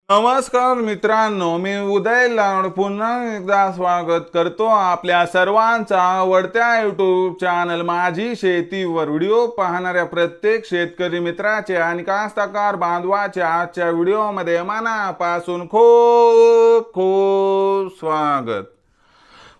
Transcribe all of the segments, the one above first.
नमस्कार मित्रांनो, मी उदय लाड पुन्हा एकदा स्वागत करतो आपल्या सर्वांचा आवडत्या यूट्यूब चॅनल माझी शेतीवर व्हिडिओ पाहणाऱ्या प्रत्येक शेतकरी मित्राचे आणि कास्तकार बांधवाचे आजच्या व्हिडिओमध्ये मनापासून खूप खूप स्वागत।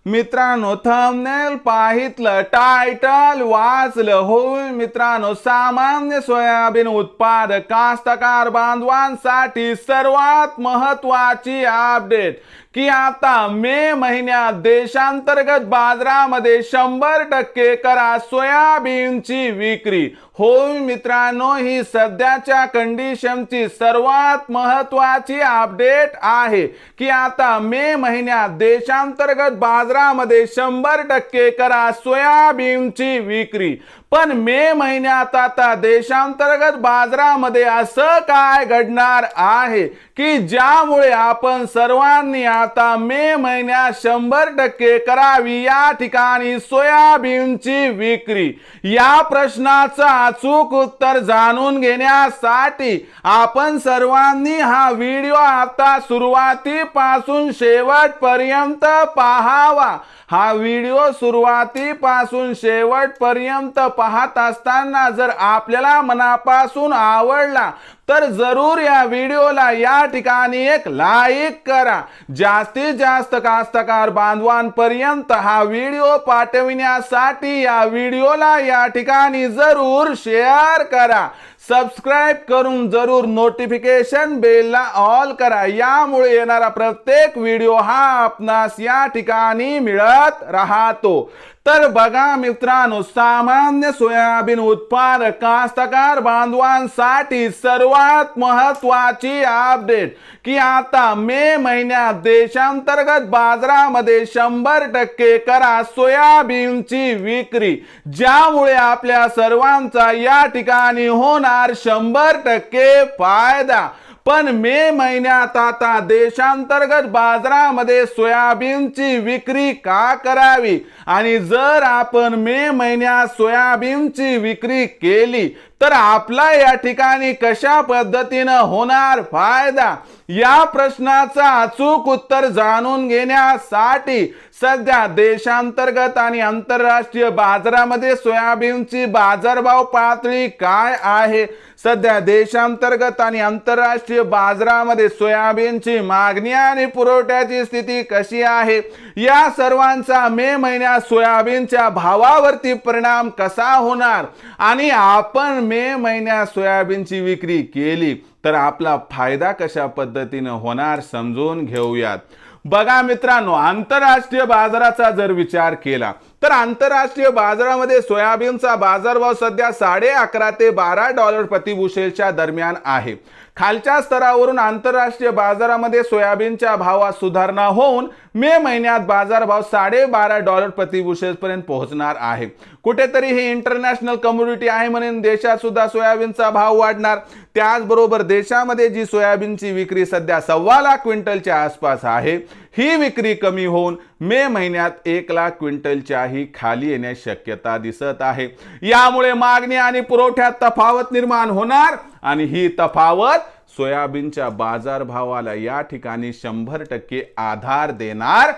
मित्रांनो, थंबनेल पाहितलं, टायटल वाचलं होईल मित्रांनो। सामान्य सोयाबीन उत्पादक कास्तकार बांधवांसाठी सर्वात महत्त्वाची अपडेट की आता मे महिन्यात देशांतर्गत बाजारामध्ये 100% करा सोयाबीनची विक्री। होय मित्रांनो, ही सध्याच्या कंडिशनची सर्वात महत्त्वाची अपडेट आहे की आता मे महिन्यात देशांतर्गत बाजारामध्ये 100% करा सोयाबीनची विक्री। पण मे महिन्यात आता देशांतर्गत बाजारामध्ये असं काय घडणार आहे की ज्यामुळे आपण सर्वांनी आता मे महिन्यात 100% करावी या ठिकाणी सोयाबीनची विक्री। या प्रश्नाचं अचूक उत्तर जाणून घेण्यासाठी आपण सर्वांनी हा व्हिडिओ आता सुरुवातीपासून शेवटपर्यंत पाहावा। हा व्हिडिओ सुरुवातीपासून शेवटपर्यंत पाहत असताना जर आपल्याला मनापासून आवडला तर जरूर या व्हिडिओला या ठिकाणी एक लाईक करा। जास्तीत जास्त कास्तकार बांधवांपर्यंत हा व्हिडिओ पाठविण्यासाठी या व्हिडिओला या ठिकाणी जरूर शेअर करा। सबस्क्राइब करून जरूर नोटिफिकेशन बेलला ऑल करा, यामुळे येणारा प्रत्येक व्हिडिओ हा आपणास या ठिकाणी मिळत राहतो। तर बघा मित्रांनो, सामान्य सोयाबीन उत्पादक कास्तकार बांधवांसाठी सर्वात महत्त्वाची अपडेट की आता मे महिन्यात देशांतर्गत बाजारामध्ये 100% करा सोयाबीनची विक्री, ज्यामुळे आपल्या सर्वांचा या ठिकाणी होणार 100% फायदा। पण मे महिन्यात आता देशांतर्गत बाजारामध्ये सोयाबीनची विक्री का करावी आणि जर आपण मे महिन्यात सोयाबीनची विक्री केली तर आपला या ठिकाणी कशा पद्धतीने होणार फायदा, या प्रश्नाचा अचूक उत्तर जाणून घेण्यासाठी सध्या देशांतर्गत आणि आंतरराष्ट्रीय बाजारामध्ये सोयाबीनची बाजारभाव पातळी काय आहे, सध्या देशांतर्गत आणि आंतरराष्ट्रीय बाजारामध्ये सोयाबीनची मागणी आणि पुरवठ्याची स्थिती कशी आहे, या सर्वांचा मे महिन्यात सोयाबीनच्या भावावरती परिणाम कसा होणार आणि आपण मे महिन्यात सोयाबीनची विक्री केली तर आपला फायदा कशा पद्धतीने होणार समजून घेऊयात। बघा मित्रांनो, आंतरराष्ट्रीय बाजाराचा जर विचार केला तर आंतरराष्ट्रीय बाजारामध्ये सोयाबीनचा बाजारभाव सध्या $11.5 ते $12 प्रति बुशेलच्या दरम्यान आहे। खालच्या स्तरावरून आंतरराष्ट्रीय बाजारामध्ये सोयाबीनच्या भावात सुधारणा होऊन मे महिन्यात बाजारभाव $12.5 प्रति बुशेल पर्यंत पोहोचणार आहे। कुठेतरी ही इंटरनॅशनल कम्युनिटी आहे म्हणून देशात सुद्धा सोयाबीनचा भाव वाढणार। त्याचबरोबर देशामध्ये जी सोयाबीनची विक्री सध्या 1.25 लाख क्विंटलच्या आसपास आहे, ही विक्री कमी होऊन मे महिन्यात 1 लाख क्विंटलच्याही खाली येण्याची शक्यता दिसत आहे। यामुळे मागणी आणि पुरवठ्यात तफावत निर्माण होणार आणि ही तफावत सोयाबीनच्या बाजारभावाला या ठिकाणी 100% आधार देणार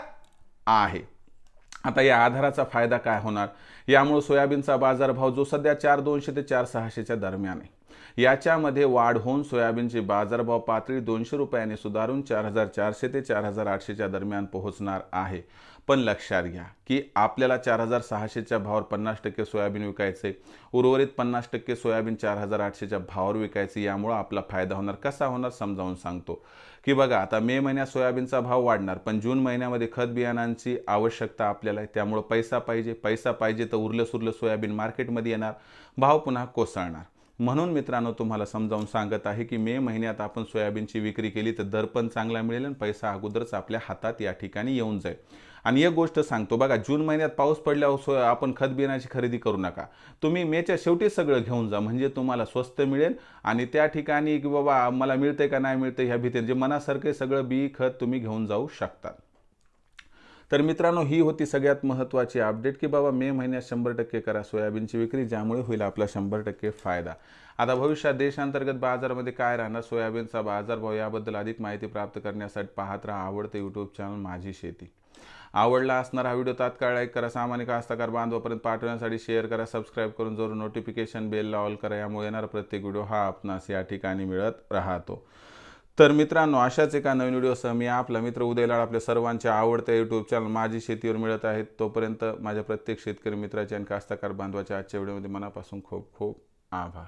आहे। आता या आधाराचा फायदा काय होणार, यामुळे सोयाबीनचा बाजारभाव जो सध्या 4,200 ते 4,600च्या दरम्यान आहे, याच्यामध्ये वाढ होऊन सोयाबीनची बाजारभाव पातळी 200 रुपयांनी सुधारून 4,400 ते 4,800च्या दरम्यान पोहोचणार आहे। पण लक्षात घ्या की आपल्याला 4,600च्या भावावर 50% सोयाबीन विकायचे, उर्वरित 50% सोयाबीन 4,800च्या भावावर विकायचे। यामुळे आपला फायदा होणार, कसा होणार समजावून सांगतो की बघा, आता मे महिन्यात सोयाबीनचा भाव वाढणार, पण जून महिन्यामध्ये खत बियाणांची आवश्यकता आपल्याला आहे, त्यामुळे पैसा पाहिजे तर उरलं सुरलं सोयाबीन मार्केटमध्ये येणार, भाव पुन्हा कोसळणार। म्हणून मित्रांनो, तुम्हाला समजावून सांगत आहे की मे महिन्यात आपण सोयाबीनची विक्री केली तर दर पण चांगला मिळेल आणि पैसा अगोदरच आपल्या हातात या ठिकाणी येऊन जाईल। आणि एक गोष्ट सांगतो बघा, जून महिन्यात पाऊस पडल्यावर आपण खत बियाणाची खरेदी करू नका, तुम्ही मेच्या शेवटी सगळं घेऊन जा, म्हणजे तुम्हाला स्वस्त मिळेल आणि त्या ठिकाणी की बाबा मला मिळते का नाही मिळते ह्या भीतीने जे मनासारखे सगळं बी खत तुम्ही घेऊन जाऊ शकता। तर मित्रांनो, ही होती सगळ्यात महत्त्वाची अपडेट की बाबा मे महिन्यात 100% करा सोयाबीनची विक्री, ज्यामुळे होईल आपला 100% फायदा। आता भविष्यात देशांतर्गत बाजारामध्ये काय राहणार, सोयाबीनचा बाजारभाव याबद्दल अधिक माहिती प्राप्त करण्यासाठी पाहत राहा आवडते यूट्यूब चॅनल माझी शेती। आवडला असणार हा व्हिडिओ तात्काळ लाईक करा, सामान्य कास्तकार बांधवापर्यंत पाठवण्यासाठी शेअर करा, सबस्क्राईब करून जरूर नोटिफिकेशन बेलला ऑल करा, यामुळे येणारा प्रत्येक व्हिडिओ हा आपणास या ठिकाणी मिळत राहतो। तर मित्रांनो, अशाच एका नवीन व्हिडिओसह मी आपला मित्र उदय लाड आपल्या सर्वांच्या आवडत्या यूट्यूब चॅनल माझी शेतीवर मिळत आहेत। तोपर्यंत माझ्या प्रत्येक शेतकरी मित्राच्या आणि कास्तकार बांधवाच्या आजच्या व्हिडिओमध्ये मनापासून खूप खूप आभार।